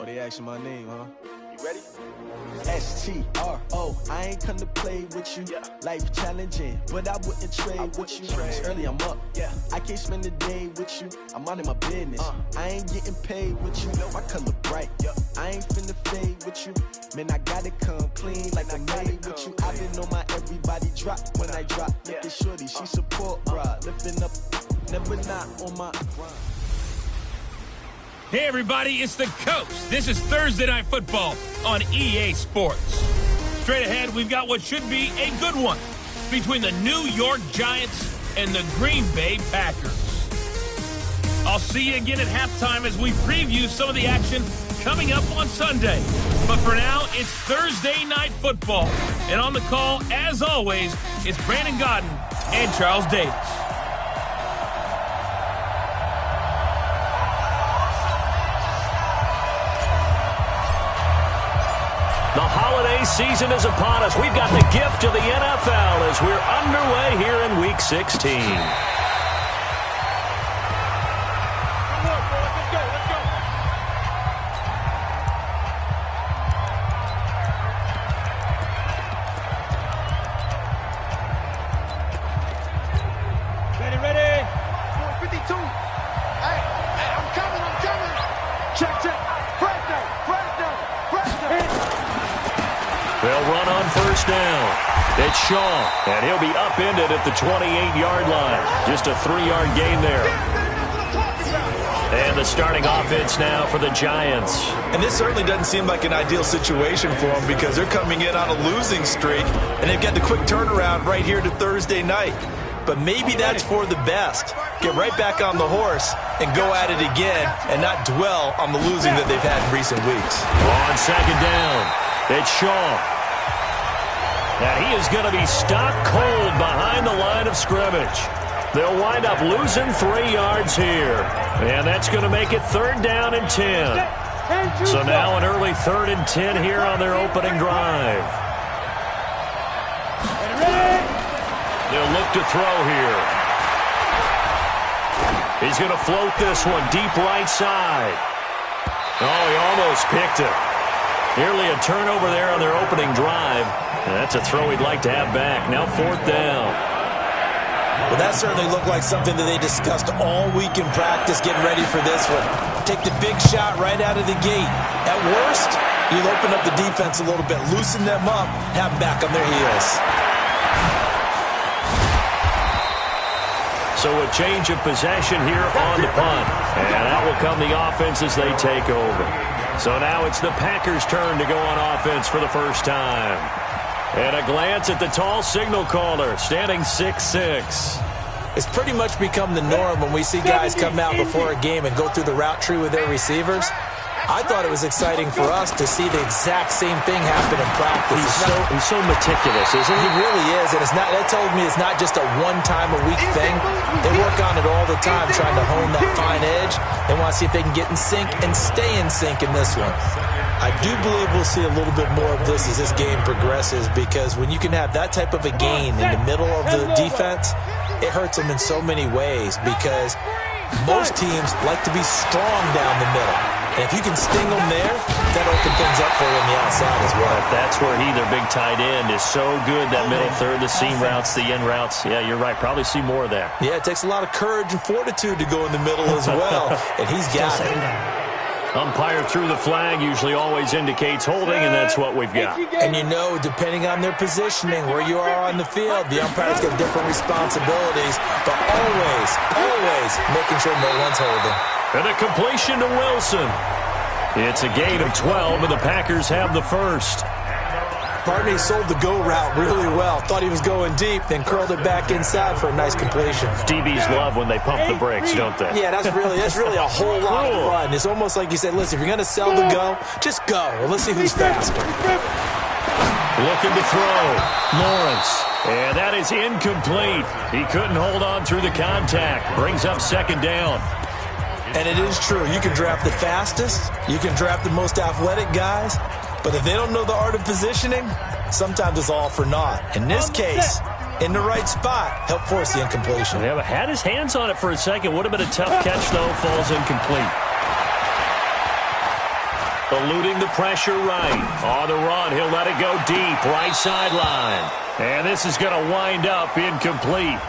Oh, they asking my name, huh? You ready? STRO, I ain't come to play with you. Yeah. Life challenging, but I wouldn't trade with you. It's early, I'm up. Yeah. I can't spend the day with you. I'm out of my business. I ain't getting paid with you. My color bright. Yeah. I ain't finna fade with you. Man, I gotta come clean like I'm made with you. I've been on my everybody drop when I drop. Look at shorty, she support, bruh. Lifting up, never not on my grind. Hey everybody, it's the Coach. This is Thursday Night Football on EA Sports. Straight ahead, we've got what should be a good one between the New York Giants and the Green Bay Packers. I'll see you again at halftime as we preview some of the action coming up on Sunday. But for now, it's Thursday Night Football. And on the call, as always, it's Brandon Godden and Charles Davis. The holiday season is upon us. We've got the gift of the NFL as we're underway here in Week 16. Ready. 452. Hey, I'm coming. Check. Fresno. They'll run on first down. It's Shaw, and he'll be upended at the 28-yard line. Just a 3-yard gain there. And the starting offense now for the Giants. And this certainly doesn't seem like an ideal situation for them because they're coming in on a losing streak, and they've got the quick turnaround right here to Thursday night. But maybe that's for the best. Get right back on the horse and go at it again and not dwell on the losing that they've had in recent weeks. On second down, it's Shaw. And he is going to be stopped cold behind the line of scrimmage. They'll wind up losing 3 yards here. And that's going to make it third down and 10. So now an early 3rd and 10 here on their opening drive. They'll look to throw here. He's going to float this one deep right side. Oh, he almost picked it. Nearly a turnover there on their opening drive. And that's a throw he'd like to have back. Now 4th down. Well, that certainly looked like something that they discussed all week in practice getting ready for this one. Take the big shot right out of the gate. At worst, you'll open up the defense a little bit, loosen them up, have them back on their heels. So a change of possession here on the punt. And out will come the offense as they take over. So now it's the Packers' turn to go on offense for the first time. And a glance at the tall signal caller, standing 6'6". It's pretty much become the norm when we see guys come out before a game and go through the route tree with their receivers. I thought it was exciting for us to see the exact same thing happen in practice. He's so meticulous, isn't he? He really is, and that told me it's not just a one-time-a-week thing. They work on it all the time, trying to hone that fine edge. They want to see if they can get in sync and stay in sync in this one. I do believe we'll see a little bit more of this as this game progresses, because when you can have that type of a gain in the middle of the defense, it hurts them in so many ways, because most teams like to be strong down the middle. And if you can sting them there, that opens things up for you on the outside as well. That's where their big tight end, is so good. That middle third, the seam routes, the in routes. Yeah, you're right. Probably see more of that. Yeah, it takes a lot of courage and fortitude to go in the middle as well. And he's got it. Umpire threw the flag, usually always indicates holding, and that's what we've got. And you know, depending on their positioning, where you are on the field, the umpire's got different responsibilities, but always making sure no one's holding. And a completion to Wilson. It's a gain of 12, and the Packers have the first. Barney sold the go route really well. Thought he was going deep, then curled it back inside for a nice completion. DBs love when they pump the brakes, don't they? Yeah, that's really a whole lot of fun. It's almost like you said, listen, if you're going to sell the go, just go. Well, let's see who's faster. Looking to throw. Lawrence. And that is incomplete. He couldn't hold on through the contact. Brings up second down. And it is true. You can draft the fastest. You can draft the most athletic guys. But if they don't know the art of positioning, sometimes it's all for naught. In this case, in the right spot, help force the incompletion. Yeah, had his hands on it for a second. Would have been a tough catch, though. Falls incomplete. Eluding the pressure right. On the run, he'll let it go deep, right sideline. And this is going to wind up incomplete.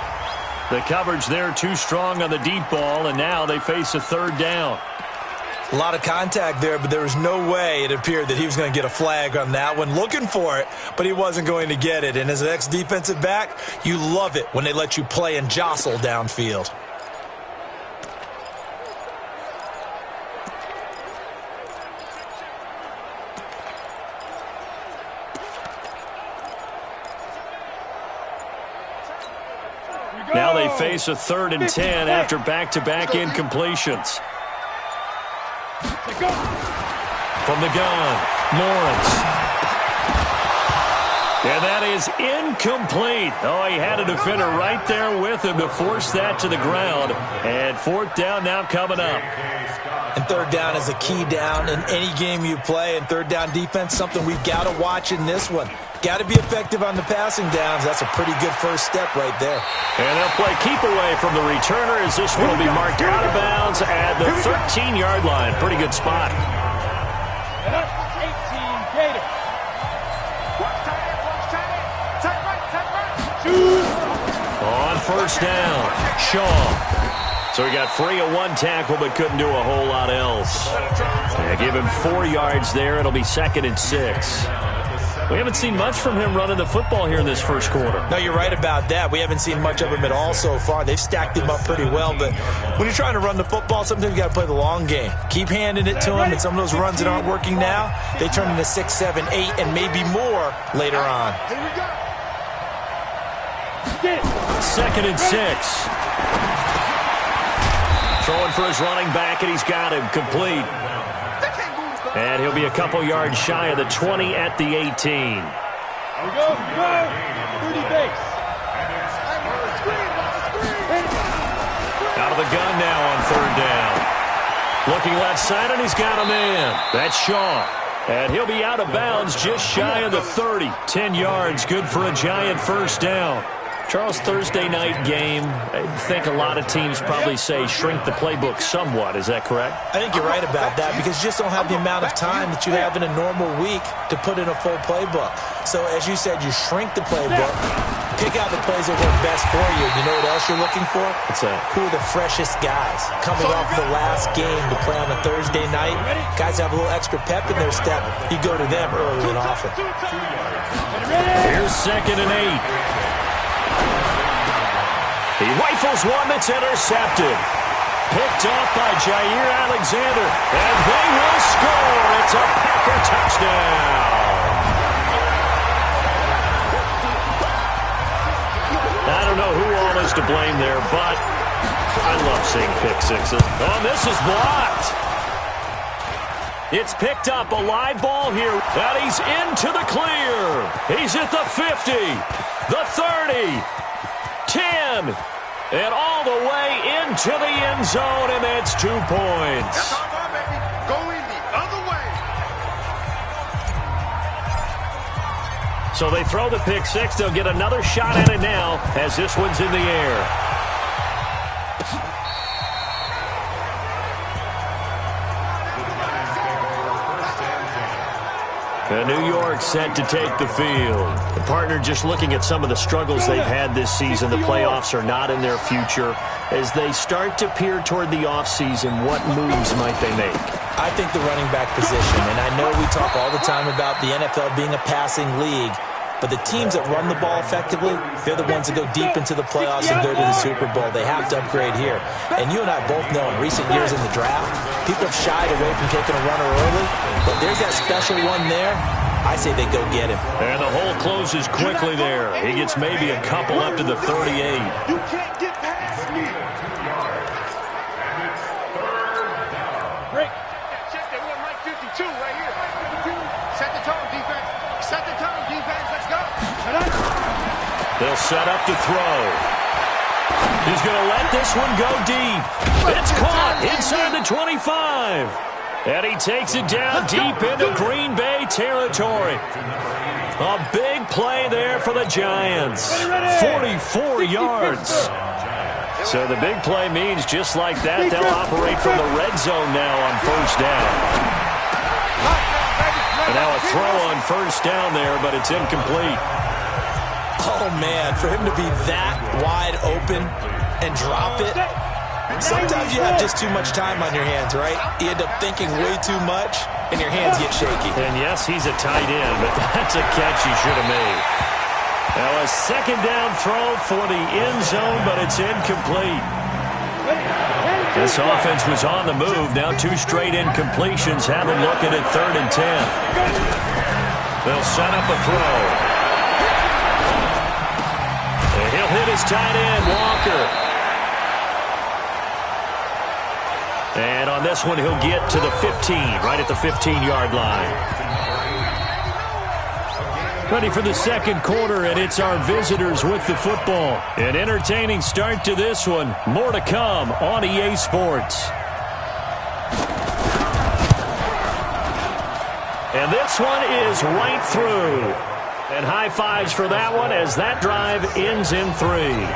The coverage there too strong on the deep ball, and now they face a third down. A lot of contact there, but there was no way it appeared that he was going to get a flag on that one. Looking for it, but he wasn't going to get it. And as an ex-defensive back, you love it when they let you play and jostle downfield. Now they face a 3rd and 10 after back-to-back incompletions. From the gun, Lawrence. And that is incomplete. Oh, he had a defender right there with him to force that to the ground. And 4th down now coming up. And 3rd down is a key down in any game you play. And 3rd down defense, something we've got to watch in this one. Got to be effective on the passing downs. That's a pretty good first step right there. And they'll play keep away from the returner as this one will be marked out of bounds at the 13-yard line. Pretty good spot. 18 Gators. On 1st down, Shaw. So he got free of one tackle but couldn't do a whole lot else. They give him 4 yards there. It'll be 2nd and 6. We haven't seen much from him running the football here in this first quarter. No, you're right about that. We haven't seen much of him at all so far. They've stacked him up pretty well, but when you're trying to run the football, sometimes you got to play the long game. Keep handing it to him, and some of those runs that aren't working now, they turn into 6, 7, 8, and maybe more later on. Here we go. 2nd and 6. Throwing for his running back, and he's got him complete. And he'll be a couple yards shy of the 20 at the 18. Here we go. 30 base. Out of the gun now on 3rd down. Looking left side, and he's got a man. That's Shaw. And he'll be out of bounds just shy of the 30. 10 yards, good for a Giant first down. Charles, Thursday night game, I think a lot of teams probably say shrink the playbook somewhat. Is that correct? I think you're right about that because you just don't have the amount of time that you have in a normal week to put in a full playbook. So, as you said, you shrink the playbook, pick out the plays that work best for you. You know what else you're looking for? What's that? Who are the freshest guys coming off the last game to play on a Thursday night? Guys have a little extra pep in their step. You go to them early and often. Here's 2nd and 8. He rifles one that's intercepted. Picked off by Jair Alexander. And they will score. It's a Packer touchdown. I don't know who all is to blame there, but I love seeing pick sixes. Oh, this is blocked. It's picked up, a live ball here. And he's into the clear. He's at the 50, the 30, 10, and all the way into the end zone, and that's 2 points. That's our ball, baby. Go in the other way. So they throw the pick six. They'll get another shot at it now as this one's in the air. And New York set to take the field. The partner just looking at some of the struggles they've had this season. The playoffs are not in their future. As they start to peer toward the offseason, what moves might they make? I think the running back position, and I know we talk all the time about the NFL being a passing league, but the teams that run the ball effectively, they're the ones that go deep into the playoffs and go to the Super Bowl. They have to upgrade here. And you and I both know in recent years in the draft, people have shied away from taking a runner early, but there's that special one there. I say they go get him. And the hole closes quickly there. He gets maybe a couple up to the 38. You can't get past me. Break. Check that. We're Mike 52 right here. Set the tone, defense. Set the tone, defense. Let's go. They'll set up to throw. He's going to let this one go deep. It's caught inside the 25. And he takes it down deep into Green Bay territory. A big play there for the Giants. 44 yards. So the big play means just like that, they'll operate from the red zone now on first down. And now a throw on first down there, but it's incomplete. Oh, man, for him to be that wide open and drop it. Sometimes you have just too much time on your hands, right? You end up thinking way too much, and your hands get shaky. And yes, he's a tight end, but that's a catch he should have made. Now a second down throw for the end zone, but it's incomplete. This offense was on the move. Now 2 straight incompletions have them looking at 3rd and 10. They'll set up a throw. And he'll hit his tight end, Walker. And on this one, he'll get to the 15, right at the 15-yard line. Ready for the second quarter, and it's our visitors with the football. An entertaining start to this one. More to come on EA Sports. And this one is right through. And high fives for that one as that drive ends in 3.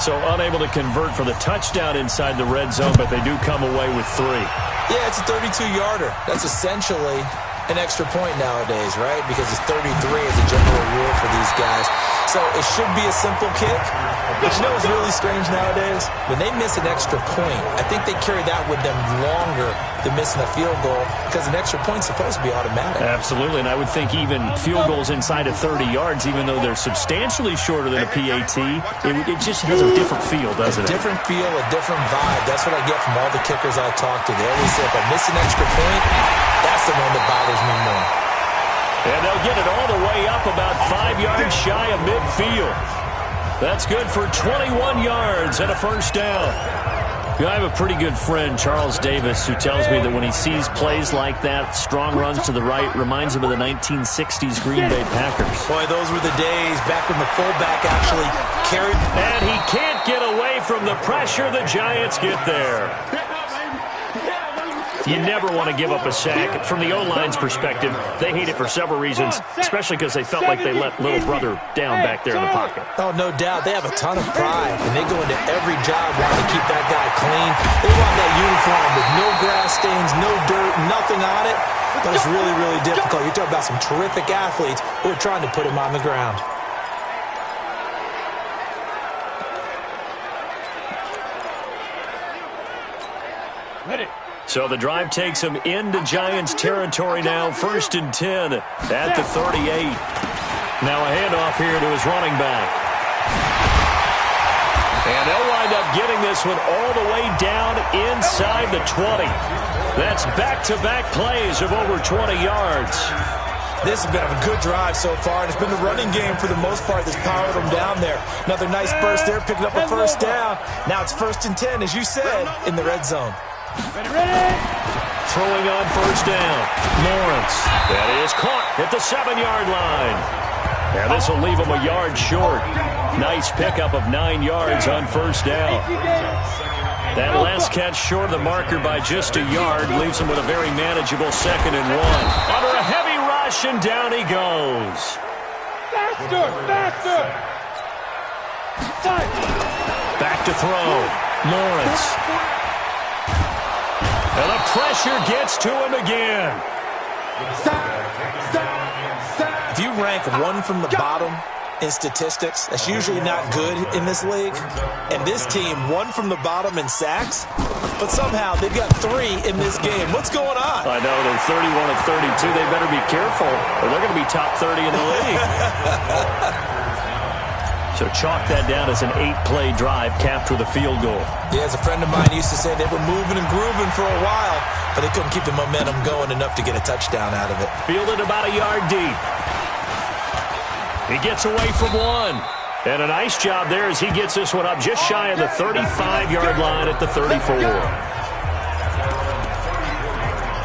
So unable to convert for the touchdown inside the red zone, but they do come away with 3. Yeah, it's a 32-yarder. That's essentially an extra point nowadays, right? Because it's 33 as a general rule for these guys. So it should be a simple kick. But you know what's really strange nowadays? When they miss an extra point, I think they carry that with them longer than missing a field goal because an extra point's supposed to be automatic. Absolutely, and I would think even field goals inside of 30 yards, even though they're substantially shorter than a PAT, it just has a different feel, doesn't it? A different feel, a different vibe. That's what I get from all the kickers I talk to. They always say, if I miss an extra point, that's the one that bothers me more. And they'll get it all the way up about 5 yards shy of midfield. That's good for 21 yards and a first down. You know, I have a pretty good friend, Charles Davis, who tells me that when he sees plays like that, strong runs to the right, reminds him of the 1960s Green Bay Packers. Boy, those were the days back when the fullback actually carried. And he can't get away from the pressure. The Giants get there. You never want to give up a sack. From the O-line's perspective, they hate it for several reasons, especially because they felt like they let little brother down back there in the pocket. Oh, no doubt. They have a ton of pride, and they go into every job wanting to keep that guy clean. They want that uniform with no grass stains, no dirt, nothing on it. But it's really, really difficult. You're talking about some terrific athletes who are trying to put him on the ground. So the drive takes them into Giants territory now. 1st and 10 at the 38. Now a handoff here to his running back. And they'll wind up getting this one all the way down inside the 20. That's back-to-back plays of over 20 yards. This has been a good drive so far, and it's been the running game for the most part that's powered them down there. Another nice burst there, picking up a first down. Now it's 1st and 10, as you said, in the red zone. Ready. Throwing on first down. Lawrence. That is caught at the 7-yard line. And this will leave him a yard short. Nice pickup of 9 yards on first down. That last catch short of the marker by just a yard leaves him with a very manageable 2nd and 1. Under a heavy rush, and down he goes. Faster. Back to throw. Lawrence. And the pressure gets to him again. If you rank one from the bottom in statistics, that's usually not good in this league. And this team, one from the bottom in sacks, but somehow they've got 3 in this game. What's going on? I know, they're 31 of 32. They better be careful, or they're going to be top 30 in the league. So chalk that down as an 8-play drive capped with a field goal. Yeah, as a friend of mine used to say, they were moving and grooving for a while, but they couldn't keep the momentum going enough to get a touchdown out of it. Fielded about a yard deep. He gets away from one. And a nice job there as he gets this one up just shy of the 35-yard line at the 34.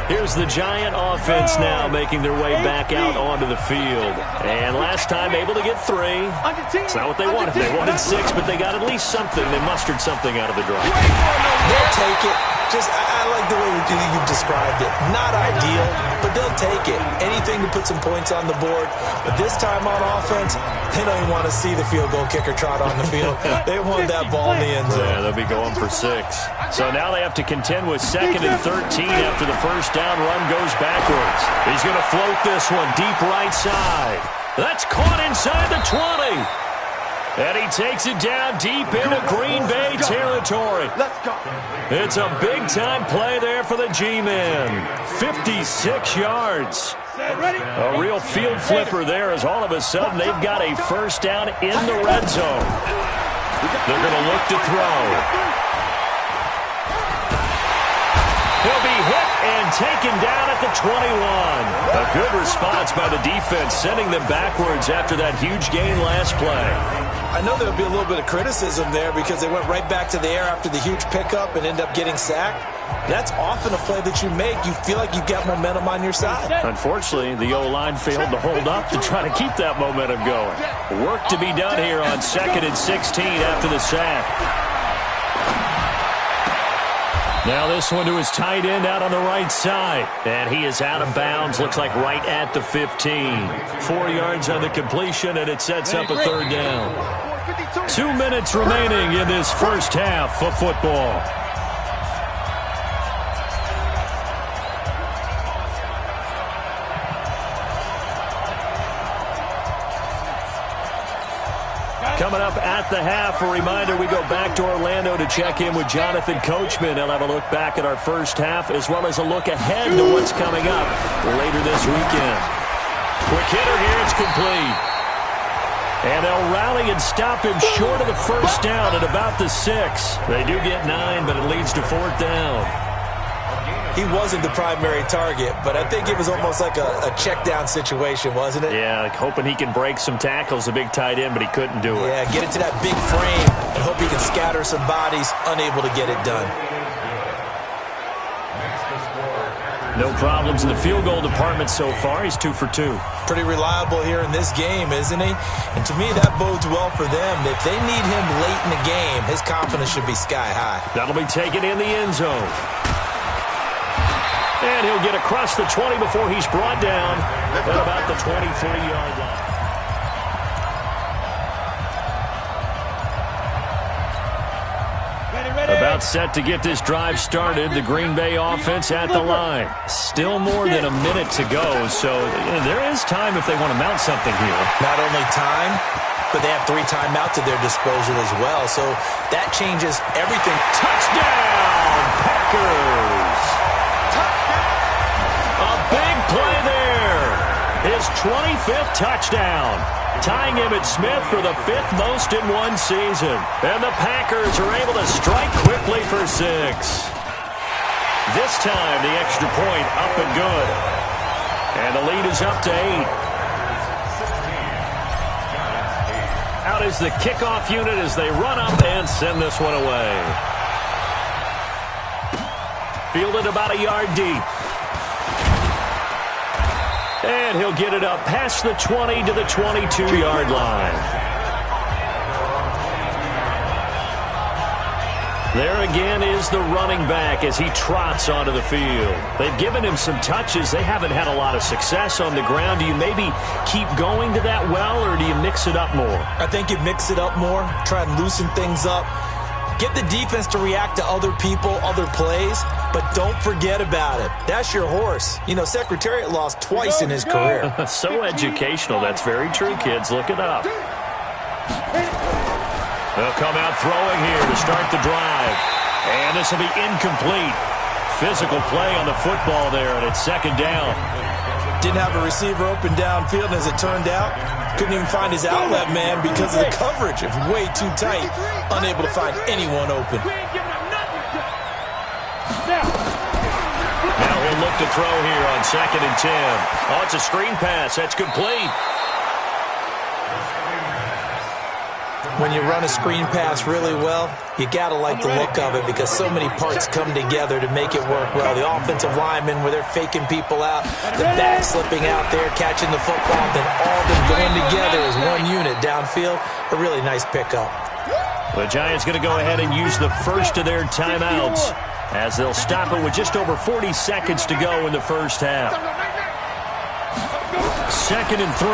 Here's the Giant offense now making their way back out onto the field. And last time able to get 3. It's not what they wanted. They wanted 6, but they got at least something. They mustered something out of the drive. They'll take it. I like the way you've described it. Not ideal, but they'll take it. Anything to put some points on the board. But this time on offense, they don't even want to see the field goal kicker trot on the field. They want that ball in the end zone. Yeah, they'll be going for 6. So now they have to contend with 2nd and 13 after the first down run goes backwards. He's going to float this one deep right side. That's caught inside the 20. And he takes it down deep into Green Bay territory. Let's go. It's a big-time play there for the G-men. 56 yards. A real field flipper there as all of a sudden they've got a first down in the red zone. They're going to look to throw. He'll be hit and taken down at the 21. A good response by the defense, sending them backwards after that huge gain last play. I know there'll be a little bit of criticism there because they went right back to the air after the huge pickup and end up getting sacked. That's often a play that you make. You feel like you've got momentum on your side. Unfortunately, the O-line failed to hold up to try to keep that momentum going. Work to be done here on 2nd and 16 after the sack. Now this one to his tight end out on the right side. And he is out of bounds, looks like right at the 15. 4 yards on the completion, and it sets up a third down. 2 minutes remaining in this first half of football. Coming up at the half, a reminder, we go back to Orlando to check in with Jonathan Coachman. He'll have a look back at our first half as well as a look ahead to what's coming up later this weekend. Quick hitter here, it's complete. And they'll rally and stop him short of the first down at about the 6. They do get 9, but it leads to 4th down. He wasn't the primary target, but I think it was almost like a check down situation, wasn't it? Yeah, like hoping he can break some tackles, a big tight end, but he couldn't do it. Yeah, get into that big frame and hope he can scatter some bodies, unable to get it done. No problems in the field goal department so far. He's 2 for 2. Pretty reliable here in this game, isn't he? And to me, that bodes well for them. If they need him late in the game, his confidence should be sky high. That'll be taken in the end zone. And he'll get across the 20 before he's brought down at about the 23-yard line. About set to get this drive started. The Green Bay offense at the line. Still more than a minute to go, so there is time if they want to mount something here. Not only time, but they have 3 timeouts at their disposal as well, so that changes everything. Touchdown, Packers! A big play there. His 25th touchdown. Tying him at Smith for the 5th most in one season. And the Packers are able to strike quickly for 6. This time, the extra point up and good. And the lead is up to 8. Out is the kickoff unit as they run up and send this one away. Fielded about a yard deep. And he'll get it up past the 20 to the 22-yard line. There again is the running back as he trots onto the field. They've given him some touches. They haven't had a lot of success on the ground. Do you maybe keep going to that well, or do you mix it up more? I think you mix it up more, try and loosen things up. Get the defense to react to other people, other plays, but don't forget about it. That's your horse. You know, Secretariat lost twice in his career. So educational. That's very true, kids. Look it up. They'll come out throwing here to start the drive. And this will be incomplete. Physical play on the football there, and it's 2nd down. Didn't have a receiver open downfield, and as it turned out, couldn't even find his outlet man because of the coverage. It was way too tight. Unable to find anyone open. Now he'll look to throw here on 2nd and 10. Oh, it's a screen pass. That's complete. When you run a screen pass really well, you got to like the look of it because so many parts come together to make it work well. The offensive linemen, where they're faking people out, the back slipping out there, catching the football, then all of them going together as one unit downfield. A really nice pickup. The Giants going to go ahead and use the first of their timeouts. as they'll stop it with just over 40 seconds to go in the first half. 2nd and 3.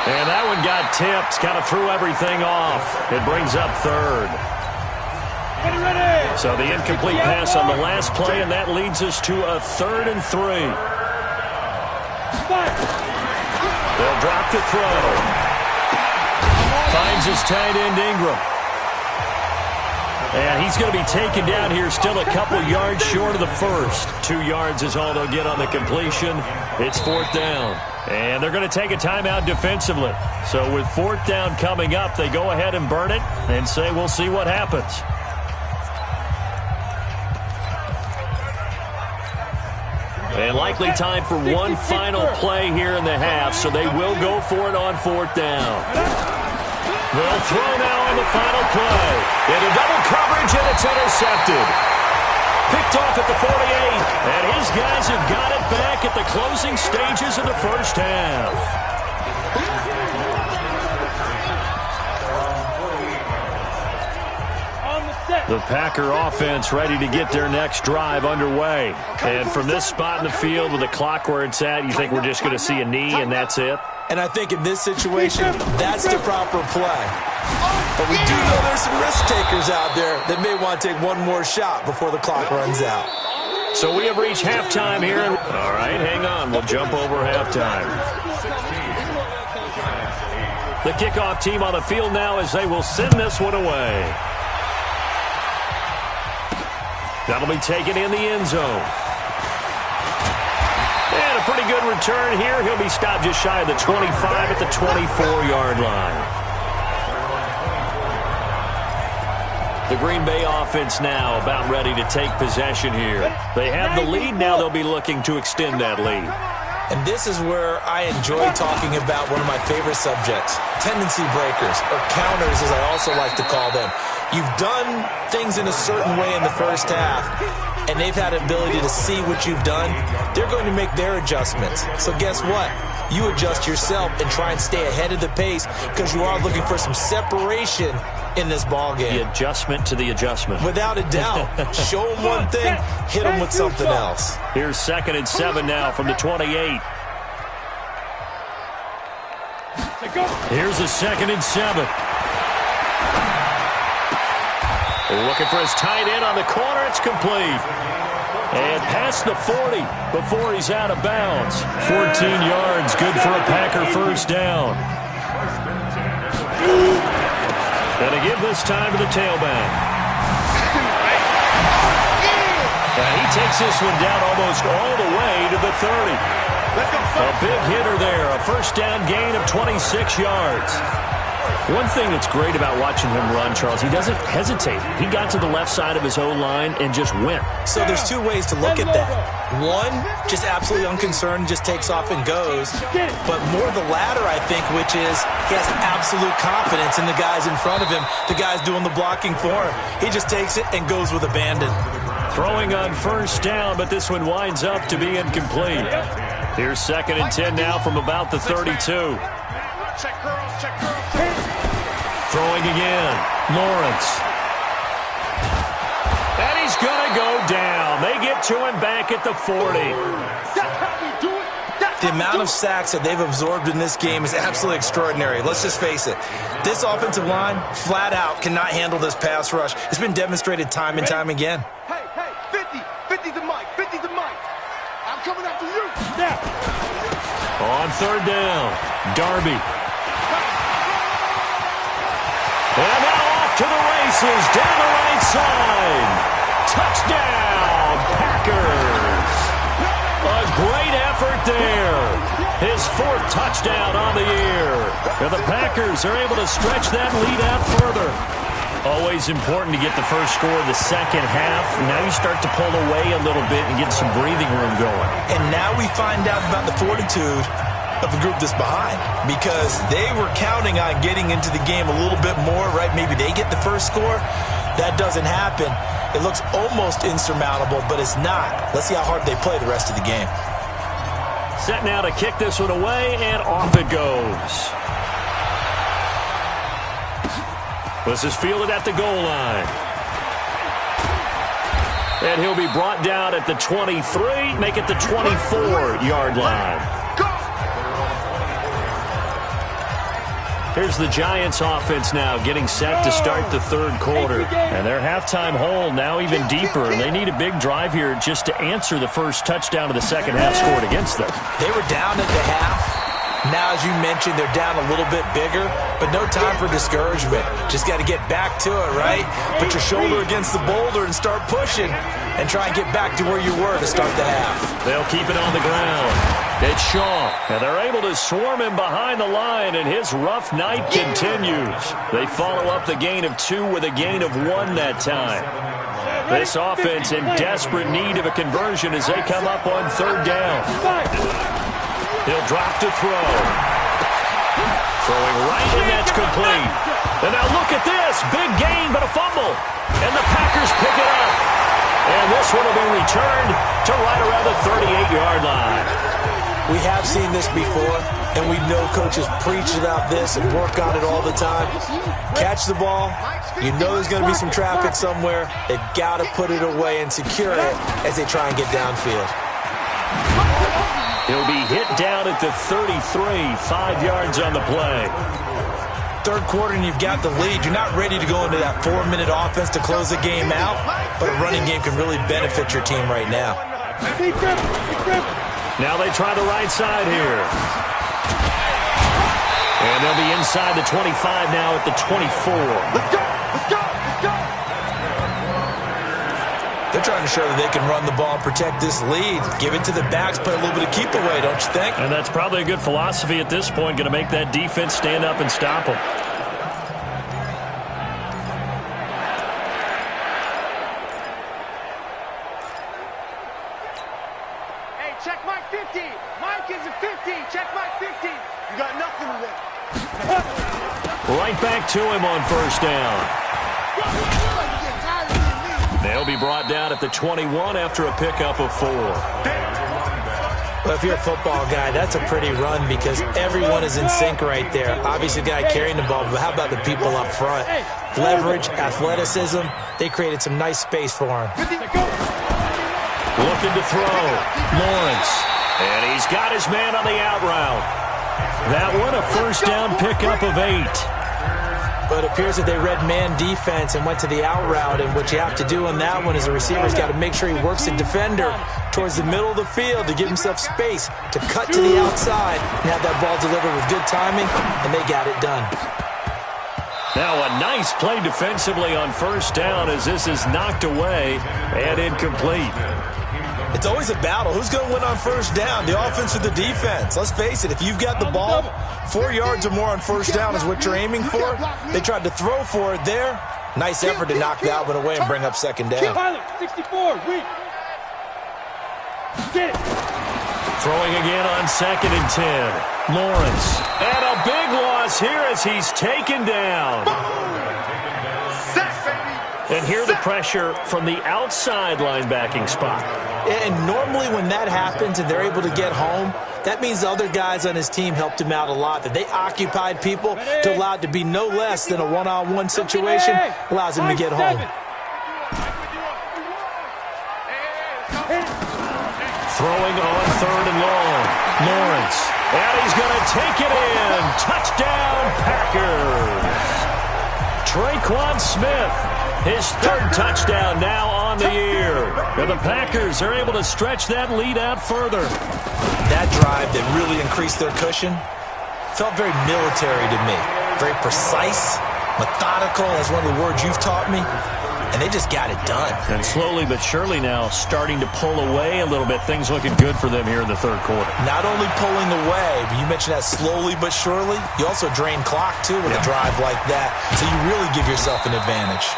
And that one got tipped, kind of threw everything off. It brings up 3rd. So the incomplete pass on the last play, and that leads us to a 3rd and 3. They'll drop the throw. Finds his tight end, Ingram. And he's going to be taken down here, still a couple yards short of the first. 2 yards is all they'll get on the completion. It's 4th down. And they're going to take a timeout defensively. So with 4th down coming up, they go ahead and burn it and say we'll see what happens. And likely time for one final play here in the half, so they will go for it on 4th down. They'll throw now on the final play. Into double coverage, and it's intercepted. Picked off at the 48, and his guys have got it back at the closing stages of the first half. The Packer offense ready to get their next drive underway. And from this spot in the field with the clock where it's at, you think we're just going to see a knee and that's it? And I think in this situation, that's the proper play. But we do know there's some risk takers out there that may want to take one more shot before the clock runs out. So we have reached halftime here. All right, hang on. We'll jump over halftime. The kickoff team on the field now as they will send this one away. That'll be taken in the end zone. And a pretty good return here. He'll be stopped just shy of the 25 at the 24-yard line. The Green Bay offense now about ready to take possession here. They have the lead. Now they'll be looking to extend that lead. And this is where I enjoy talking about one of my favorite subjects, tendency breakers, or counters as I also like to call them. You've done things in a certain way in the first half, and they've had the ability to see what you've done. They're going to make their adjustments. So guess what? You adjust yourself and try and stay ahead of the pace because you are looking for some separation in this ball game. The adjustment to the adjustment. Without a doubt. Show them one thing, hit them with something else. Here's 2nd and 7 now from the 28. Here's a 2nd and 7. Looking for his tight end on the corner. It's complete. And past the 40 before he's out of bounds. 14 yards. Good for a Packer first down. And to give this time to the tailback. And he takes this one down almost all the way to the 30. A big hitter there. A first down gain of 26 yards. One thing that's great about watching him run, Charles, he doesn't hesitate. He got to the left side of his O-line and just went. So there's two ways to look at that. One, just absolutely unconcerned, just takes off and goes. But more the latter, I think, which is he has absolute confidence in the guys in front of him, the guys doing the blocking for him. He just takes it and goes with abandon. Throwing on first down, but this one winds up to be incomplete. Here's 2nd and 10 now from about the 32. Check girls, check girls. Throwing again. Lawrence. And he's going to go down. They get to him back at the 40. The amount of sacks that they've absorbed in this game is absolutely extraordinary. Let's just face it. This offensive line, flat out, cannot handle this pass rush. It's been demonstrated time and time again. Hey, 50 the mic, 50 the mic. I'm coming after you. Yeah. On 3rd down, Darby. And now off to the races, down the right side. Touchdown, Packers. A great effort there. His 4th touchdown on the year. And the Packers are able to stretch that lead out further. Always important to get the first score of the second half. Now you start to pull away a little bit and get some breathing room going. And now we find out about the fortitude of the group that's behind, because they were counting on getting into the game a little bit more, right? Maybe they get the first score. That doesn't happen. It looks almost insurmountable, but it's not. Let's see how hard they play the rest of the game. Set now to kick this one away, and off it goes. This is fielded at the goal line. And he'll be brought down at the 23, make it the 24-yard line. Here's the Giants offense now getting set to start the third quarter. And their halftime hole now even deeper. They need a big drive here just to answer the first touchdown of the second half scored against them. They were down at the half. Now, as you mentioned, they're down a little bit bigger, but no time for discouragement. Just got to get back to it, right? Put your shoulder against the boulder and start pushing and try and get back to where you were to start the half. They'll keep it on the ground. It's Shaw, and they're able to swarm him behind the line, and his rough night continues. They follow up the gain of 2 with a gain of 1 that time. This offense in desperate need of a conversion as they come up on third down. He'll drop to throw. Throwing right, and that's complete. And now look at this. Big gain, but a fumble. And the Packers pick it up. And this one will be returned to right around the 38-yard line. We have seen this before, and we know coaches preach about this and work on it all the time. Catch the ball. You know there's going to be some traffic somewhere. They've got to put it away and secure it as they try and get downfield. He'll be hit down at the 33, 5 yards on the play. Third quarter and you've got the lead. You're not ready to go into that 4-minute offense to close the game out, but a running game can really benefit your team right now. Now they try the right side here. And they'll be inside the 25 now at the 24. Let's go! Let's go! Let's go! They're trying to show that they can run the ball and protect this lead. Give it to the backs, play a little bit of keep away, don't you think? And that's probably a good philosophy at this point, going to make that defense stand up and stop them. Hey, check Mike 50. Mike is a 50. Check Mike 50. You got nothing with it. Right back to him on first down. They'll be brought down at the 21 after a pickup of 4. Well, if you're a football guy, that's a pretty run because everyone is in sync right there. Obviously, the guy carrying the ball, but how about the people up front? Leverage, athleticism, they created some nice space for him. Looking to throw. Lawrence. And he's got his man on the out route. That one a first down pickup of 8. But it appears that they read man defense and went to the out route, and what you have to do on that one is the receiver's got to make sure he works the defender towards the middle of the field to give himself space to cut to the outside and have that ball delivered with good timing, and they got it done. Now a nice play defensively on first down as this is knocked away and incomplete. It's always a battle. Who's going to win on first down, the offense or the defense? Let's face it, if you've got the ball, 4 yards or more on first down is what you're aiming for. They tried to throw for it there. Nice effort to knock that one away and bring up second down. 64, weak. Get it. Throwing again on 2nd and 10. Lawrence. And a big loss here as he's taken down. And here the pressure from the outside linebacking spot. And normally when that happens and they're able to get home, that means the other guys on his team helped him out a lot. That they occupied people to allow it to be no less than a one-on-one situation allows him to get home. Throwing on 3rd and long. Lawrence. And he's going to take it in. Touchdown, Packers. Traquan Smith. His 3rd touchdown now on the year. And the Packers are able to stretch that lead out further. That drive that really increased their cushion felt very military to me. Very precise, methodical, that's one of the words you've taught me. And they just got it done. And slowly but surely now starting to pull away a little bit. Things looking good for them here in the third quarter. Not only pulling away, but you mentioned that slowly but surely. You also drain clock, too, with a drive like that. So you really give yourself an advantage.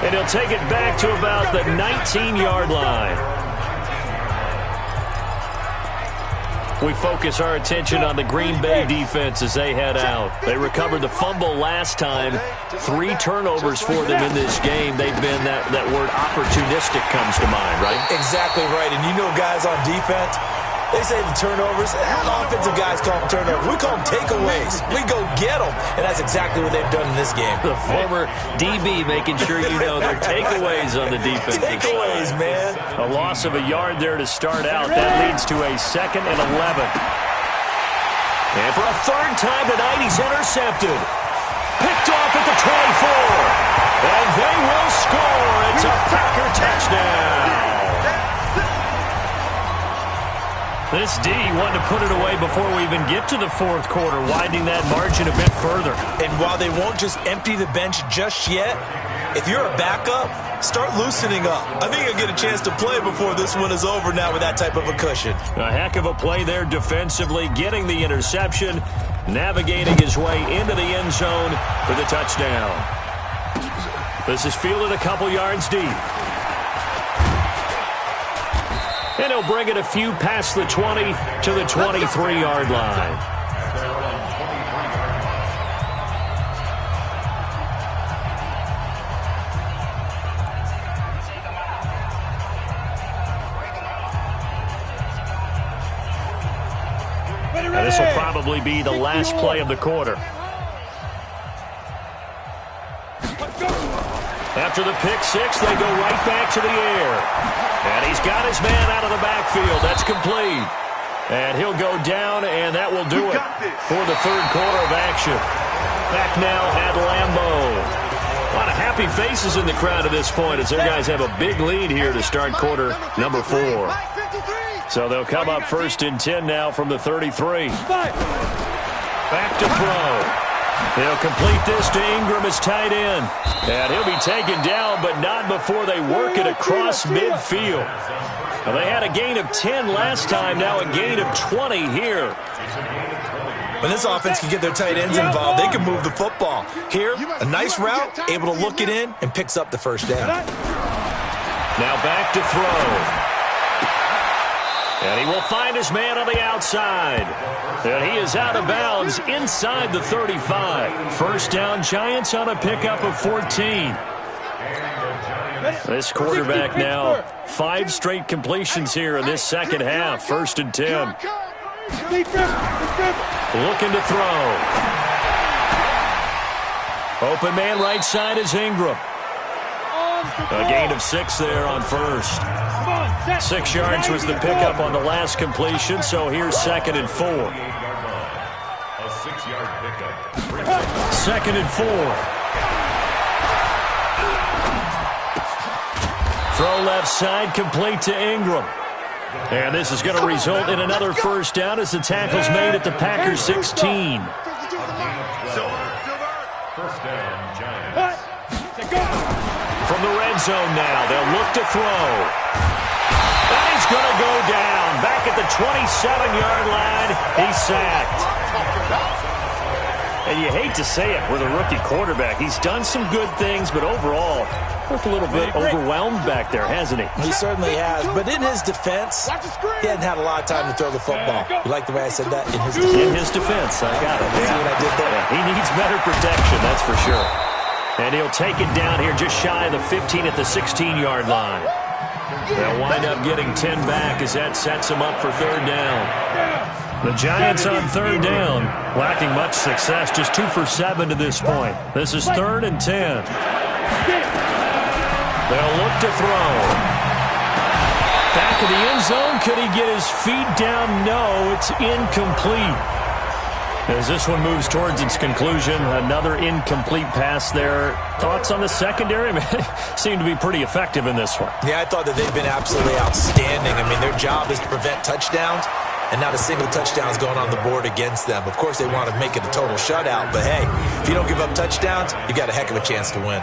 And he'll take it back to about the 19-yard line. We focus our attention on the Green Bay defense as they head out. They recovered the fumble last time. 3 turnovers for them in this game. They've been, that word opportunistic comes to mind, right? Exactly right. And you know guys on defense, They say the turnovers. Offensive guys call them turnovers. We call them takeaways. We go get them. And that's exactly what they've done in this game. The former DB making sure you know their takeaways on the defense. Takeaways, man. A loss of a yard there to start out. That leads to a 2nd and 11. And for a 3rd time tonight, he's intercepted. Picked off at the 24. And they will score. It's a Packer touchdown. This D wanted to put it away before we even get to the 4th quarter, widening that margin a bit further. And while they won't just empty the bench just yet, if you're a backup, start loosening up. I think you'll get a chance to play before this one is over now with that type of a cushion. A heck of a play there defensively, getting the interception, navigating his way into the end zone for the touchdown. This is fielded a couple yards deep. And he'll bring it a few past the 20 to the 23-yard line. Now this will probably be the last play of the quarter. After the pick six, they go right back to the air. And he's got his man out of the backfield. That's complete. And he'll go down, and that will do it for the 3rd quarter of action. Back now at Lambeau. A lot of happy faces in the crowd at this point as their guys have a big lead here to start quarter number 4. So they'll come up 1st and 10 now from the 33. Back to throw. They'll complete this to Ingram as tight end. And he'll be taken down, but not before they work it across midfield. Now, they had a gain of 10 last time, now a gain of 20 here. When this offense can get their tight ends involved, they can move the football. Here, a nice route, able to look it in, and picks up the 1st down. Now back to throw. And he will find his man on the outside. And he is out of bounds inside the 35. 1st down, Giants on a pickup of 14. This quarterback now, 5 straight completions here in this 2nd half. 1st and 10. Looking to throw. Open man right side is Ingram. A gain of 6 there on 1st. 6 yards was the pickup on the last completion, so here's 2nd and 4. A 6-yard pickup. 2nd and 4. Throw left side, complete to Ingram. And this is going to result in another 1st down as the tackle's made at the Packers 16. 1st down, Giants. From the red zone now, they'll look to throw. And he's going to go down. Back at the 27-yard line, he's sacked. And you hate to say it with a rookie quarterback. He's done some good things, but overall, looked a little bit overwhelmed back there, hasn't he? He certainly has. But in his defense, he hadn't had a lot of time to throw the football. You like the way I said that? In his defense. In his defense, I got it. See what I did there? Yeah, he needs better protection, that's for sure. And he'll take it down here just shy of the 15 at the 16-yard line. They'll wind up getting 10 back as that sets them up for 3rd down. The Giants on 3rd down, lacking much success, just 2 for 7 to this point. This is 3rd and 10. They'll look to throw. Back of the end zone, could he get his feet down? No, it's incomplete. As this one moves towards its conclusion, another incomplete pass there. Thoughts on the secondary? Seem to be pretty effective in this one. Yeah, I thought that they've been absolutely outstanding. I mean, their job is to prevent touchdowns, and not a single touchdown is going on the board against them. Of course, they want to make it a total shutout, but hey, if you don't give up touchdowns, you got a heck of a chance to win.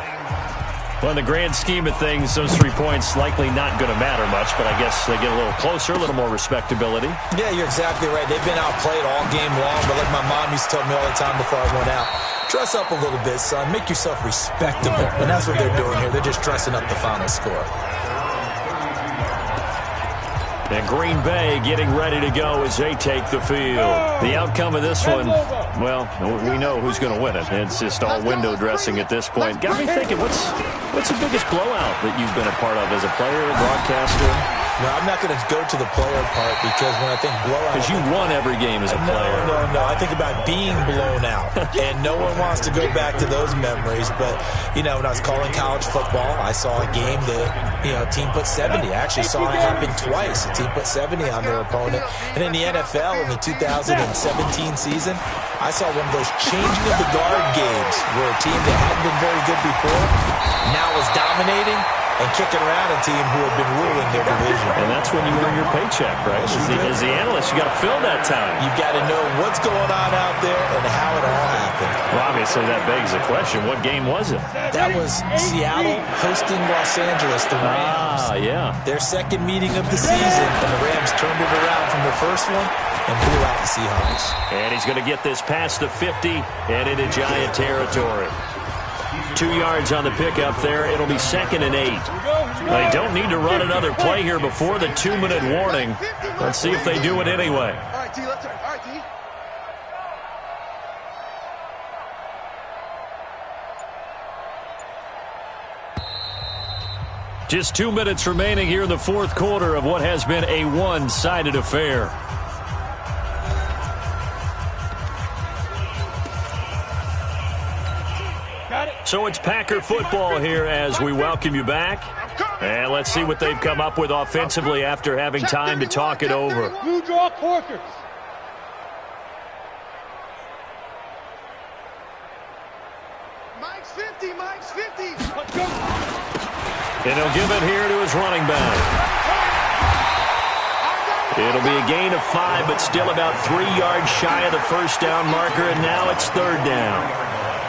Well, in the grand scheme of things, those 3 points likely not going to matter much, but I guess they get a little closer, a little more respectability. Yeah, you're exactly right. They've been outplayed all game long, but like my mom used to tell me all the time before I went out, dress up a little bit, son. Make yourself respectable. And that's what they're doing here. They're just dressing up the final score. And Green Bay getting ready to go as they take the field. The outcome of this one, well, we know who's going to win it. It's just all window dressing at this point. Got me thinking, what's the biggest blowout that you've been a part of as a player, a broadcaster? No, I'm not going to go to the player part because when I think blowout... Because you won every game as a player. No. I think about being blown out. And no one wants to go back to those memories. But, when I was calling college football, I saw a game that, a team put 70. I actually saw it happen twice. A team put 70 on their opponent. And in the NFL, in the 2017 season, I saw one of those changing of the guard games where a team that hadn't been very good before now was dominating and kicking around a team who had been ruling their division. And that's when you earn your paycheck, right? As the analyst, you got to fill that time. You've got to know what's going on out there and how it all happened. Well, obviously, that begs the question, what game was it? That was Seattle hosting Los Angeles, the Rams. Yeah. Their second meeting of the season, and the Rams turned it around from the first one and blew out the Seahawks. And he's going to get this past the 50 and into Giant territory. 2 yards on the pickup there. It'll be 2nd and 8. They don't need to run another play here before the 2-minute warning. Let's see if they do it anyway. All right, T, let's turn. All right, T. Just 2 minutes remaining here in the fourth quarter of what has been a one-sided affair. So it's Packer football here as we welcome you back. And let's see what they've come up with offensively after having time to talk it over. Blue draw Corkers. Mike's 50, Mike's 50. Let's go. And he'll give it here to his running back. It'll be a gain of 5, but still about 3 yards shy of the first down marker, and now it's 3rd down.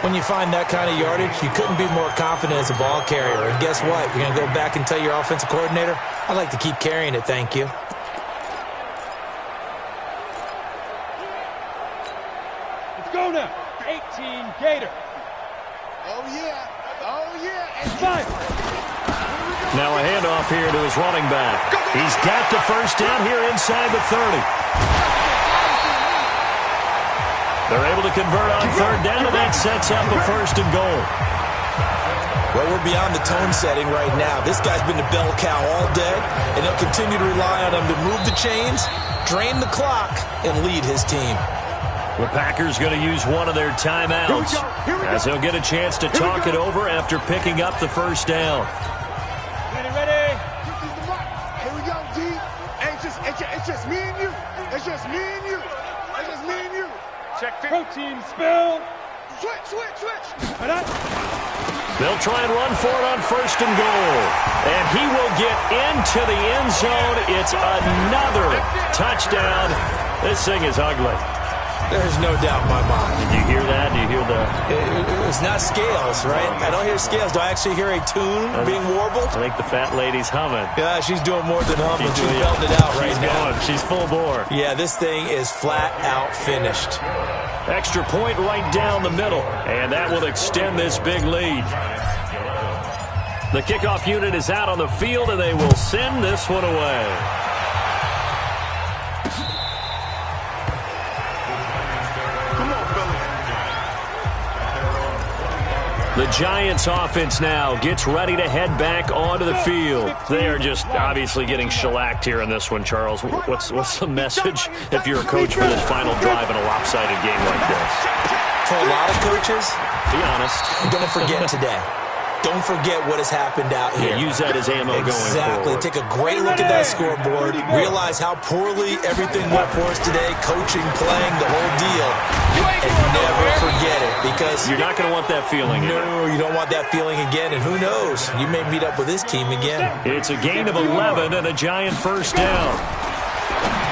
When you find that kind of yardage, you couldn't be more confident as a ball carrier. And guess what? You're going to go back and tell your offensive coordinator, I'd like to keep carrying it, thank you. Let's go now. 18 Gator. Oh, yeah. Oh, yeah. And 5. Now a handoff here to his running back. He's got the first down here inside the 30. They're able to convert on 3rd down, and that sets up a 1st and goal. Well, we're beyond the tone setting right now. This guy's been the bell cow all day, and he'll continue to rely on him to move the chains, drain the clock, and lead his team. The Packers going to use one of their timeouts as he'll get a chance to talk it over after picking up the first down. Ready. Here we go, D. It's just me and you. It's just me and you. It's just me and you. Check protein spill. Switch. They'll try and run for it on 1st and goal. And he will get into the end zone. It's another touchdown. This thing is ugly. There's no doubt in my mind. Did you hear that? Do you hear the... It's not scales, right? I don't hear scales. Do I actually hear a tune being warbled? I think the fat lady's humming. Yeah, she's doing more than humming. She's belting it out right now. She's full bore. Yeah, this thing is flat out finished. Extra point right down the middle. And that will extend this big lead. The kickoff unit is out on the field, and they will send this one away. The Giants offense now gets ready to head back onto the field. They are just obviously getting shellacked here in this one, Charles. What's the message if you're a coach for this final drive in a lopsided game like this? For a lot of coaches, be honest, don't forget today. Don't forget what has happened out here. Yeah, use that as ammo going forward. Exactly. Take a great look at that scoreboard. Realize how poorly everything went for us today. Coaching, playing, the whole deal. And never forget it, because you're not going to want that feeling. No, you don't want that feeling again. And who knows? You may meet up with this team again. It's a gain of 11 and a Giant first down.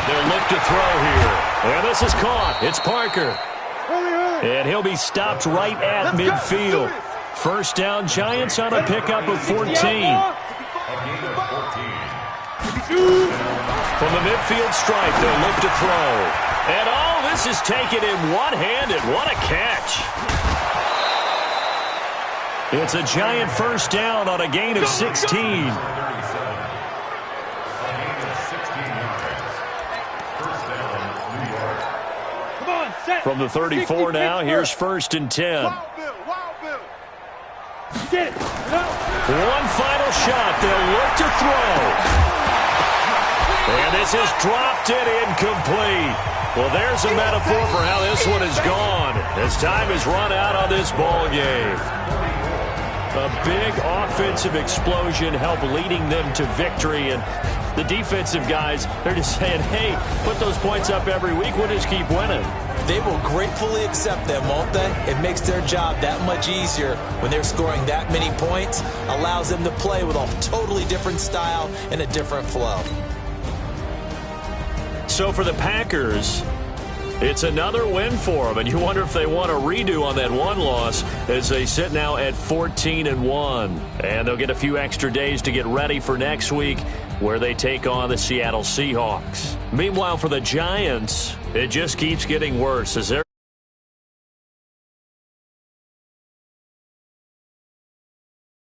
They'll look to throw here. And this is caught. It's Parker. And he'll be stopped right at midfield. First down, Giants on a pickup of 14. From the midfield stripe, they'll look to throw. And this is taken in one-handed. What a catch. It's a Giant first down on a gain of 16. From the 34 now, here's 1st and 10. Get it. One final shot. They'll look to throw. And this is dropped it incomplete. Well, there's a metaphor for how this one is gone as time has run out on this ball game. A big offensive explosion helped leading them to victory, and the defensive guys, they're just saying, hey, put those points up every week, we'll just keep winning. They will gratefully accept them, won't they? It makes their job that much easier when they're scoring that many points, allows them to play with a totally different style and a different flow. So for the Packers, it's another win for them, and you wonder if they want a redo on that one loss as they sit now at 14-1. And they'll get a few extra days to get ready for next week where they take on the Seattle Seahawks. Meanwhile, for the Giants, it just keeps getting worse as they're